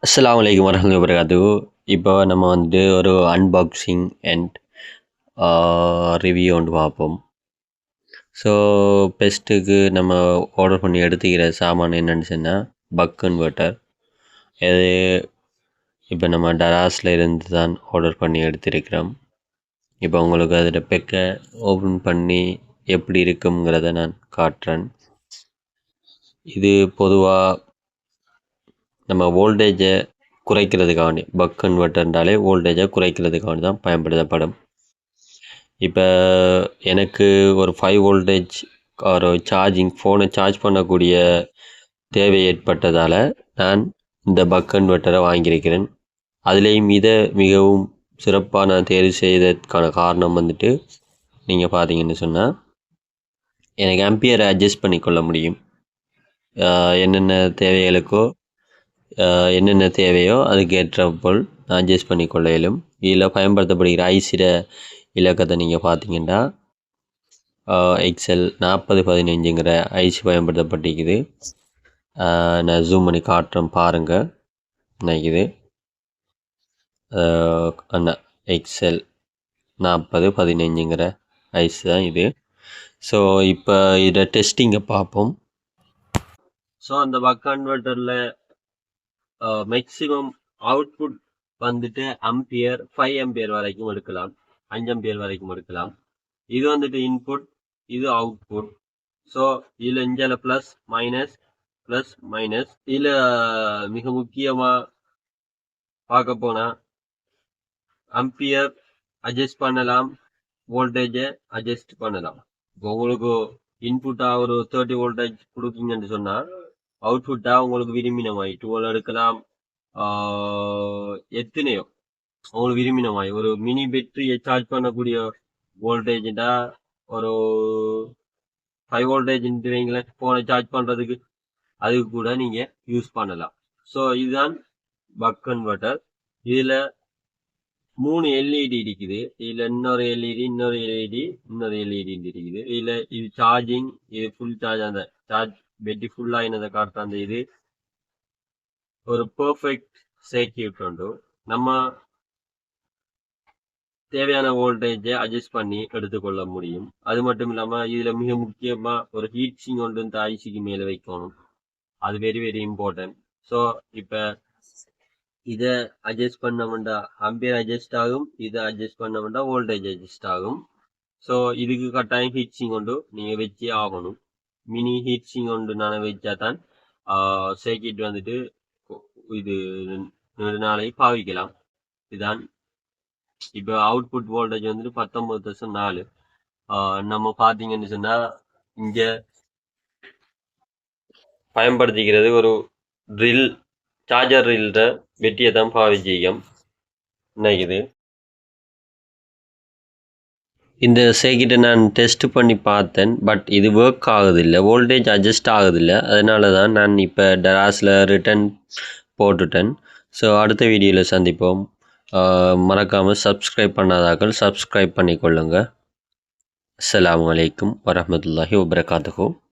அஸ்ஸலாமு அலைக்கும் வரஹ்மத்துல்லாஹி வபரகாத்துஹு. இப்போ நம்ம வந்துட்டு ஒரு அன்பாக்சிங் அண்ட் ரிவ்யூ ஒன்று பார்ப்போம். ஸோ பெஸ்ட்டுக்கு நம்ம ஆர்டர் பண்ணி எடுத்துக்கிற சாமான் என்னன்னு சொன்னால் பக் கன்வெர்ட்டர். இது இப்போ நம்ம டராஸில் இருந்து தான் ஆர்டர் பண்ணி எடுத்திருக்கிறோம். இப்போ உங்களுக்கு அதில் பெக்கை ஓப்பன் பண்ணி எப்படி இருக்குங்கிறத நான் காட்டுறேன். இது பொதுவாக நம்ம வோல்டேஜை குறைக்கிறதுக்காண்டி பக் கன்வெர்ட்டர்னாலே வோல்டேஜை குறைக்கிறதுக்காண்டி தான் பயன்படுத்தப்படும். இப்போ எனக்கு ஒரு 5 வோல்டேஜ் ஒரு ஃபோனை சார்ஜ் பண்ணக்கூடிய தேவை ஏற்பட்டதால் நான் இந்த பக் கன்வெர்ட்டரை வாங்கியிருக்கிறேன். அதுலேயும் இதை மிகவும் சிறப்பாக நான் தேர்வு செய்ததற்கான காரணம் வந்துட்டு நீங்கள் பார்த்தீங்கன்னு சொன்னால் எனக்கு ஆம்பியரை அட்ஜஸ்ட் பண்ணிக்கொள்ள முடியும். என்னென்ன தேவைகளுக்கோ என்னென்ன தேவையோ அதுக்கேற்ற போல் நான் அட்ஜஸ்ட் பண்ணிக்கொள்ள இயலும். இதில் பயன்படுத்தப்படுகிற ஐசியோட இலக்கத்தை நீங்கள் பார்த்தீங்கன்னா எக்ஸ்எல் 4015ங்கிற ஐசி பயன்படுத்தப்பட்டிருக்குது. நான் ஜூம் பண்ணி காட்டுறேன் பாருங்கள். நினைக்குது அண்ணா எக்ஸ்எல் 4015ங்கிற ஐசி தான் இது. ஸோ இப்போ இதை டெஸ்டிங்கை பார்ப்போம். ஸோ அந்த பக் கன்வெர்ட்டரில் மேக்ஸிமம் அவுட்புட் வந்துட்டு அம்பியர் 5 அம்பியர் வரைக்கும் எடுக்கலாம், 5 அம்பியர் வரைக்கும் எடுக்கலாம். இது வந்துட்டு இன்புட், இது அவுட்புட். ஸோ இதில் இஞ்சில் ப்ளஸ் மைனஸ் இதில் மிக முக்கியமாக பார்க்க போனால் அம்பியர் அட்ஜஸ்ட் பண்ணலாம், வோல்டேஜை அட்ஜஸ்ட் பண்ணலாம். இப்போ உங்களுக்கு இன்புட்டாக ஒரு 30 வோல்டேஜ் கொடுக்குங்கன்னு சொன்னால் அவுட்புட்டாக உங்களுக்கு விரும்பினமாய் 12 எடுக்கலாம், எத்தனையோ உங்களுக்கு விரும்பினமாய். ஒரு மினி பேட்டரியை சார்ஜ் பண்ணக்கூடிய வோல்டேஜ்டா ஒரு 5 வோல்டேஜ் வைங்களேன், ஃபோனை சார்ஜ் பண்ணுறதுக்கு அதுக்கு கூட நீங்கள் யூஸ் பண்ணலாம். ஸோ இதுதான் பக் கன்வெர்ட்டர். இதில் 3 எல்இடி இருக்குது. இதில் இன்னொரு எல்இடி இருக்குது. இதில் இது சார்ஜிங், இது ஃபுல் சார்ஜ், அந்த சார்ஜ் பேட்டரி ஃபுல்லாகினதை காட்டுற அந்த இது ஒரு பர்ஃபெக்ட் சர்க்யூட் உண்டு. நம்ம தேவையான வோல்டேஜை அட்ஜஸ்ட் பண்ணி எடுத்துக்கொள்ள முடியும். அது மட்டும் இல்லாமல் இதில் மிக முக்கியமாக ஒரு ஹீட் சிங் ஒன்று இந்த ஐசிக்கு மேலே வைக்கணும். அது வெரி வெரி இம்பார்ட்டன்ட். ஸோ இப்போ இதை அட்ஜஸ்ட் பண்ணமுண்டா அம்பியர் அட்ஜஸ்ட் ஆகும், இதை அட்ஜஸ்ட் பண்ணமுண்டா வோல்டேஜ் அட்ஜஸ்ட் ஆகும். ஸோ இதுக்கு கட்டாயம் ஹீட் சிங் ஒன்று நீங்கள் வச்சே ஆகணும். மினி ஹீட் சிங் ஒன்று நான் வச்சா தான் சர்க்யூட் வந்துட்டு இது 2 நாளைக்கு பாவிக்கலாம். இதுதான் இப்போ அவுட்புட் வோல்டேஜ் வந்துட்டு 19.4. நம்ம பார்த்தீங்கன்னு சொன்னால் இங்கே பயன்படுத்திக்கிறது ஒரு ட்ரில், சார்ஜர் ட்ரில்ற வெட்டியை தான் பாவிச்சிக்கும் நினைக்குது. இந்த சர்க்யூட்டை நான் டெஸ்ட் பண்ணி பார்த்தேன், பட் இது ஒர்க் ஆகுதில்லை, வோல்டேஜ் அட்ஜஸ்ட் ஆகுதில்லை. அதனால தான் நான் இப்போ டராஸில் ரிட்டர்ன் போட்டுட்டேன். ஸோ அடுத்த வீடியோவில் சந்திப்போம். மறக்காமல் சப்ஸ்கிரைப் பண்ணாதாக்கள் சப்ஸ்கிரைப் பண்ணிக்கொள்ளுங்க. அஸ்ஸலாமு அலைக்கும் வரஹ்மத்துல்லாஹி வபரகாத்துஹு.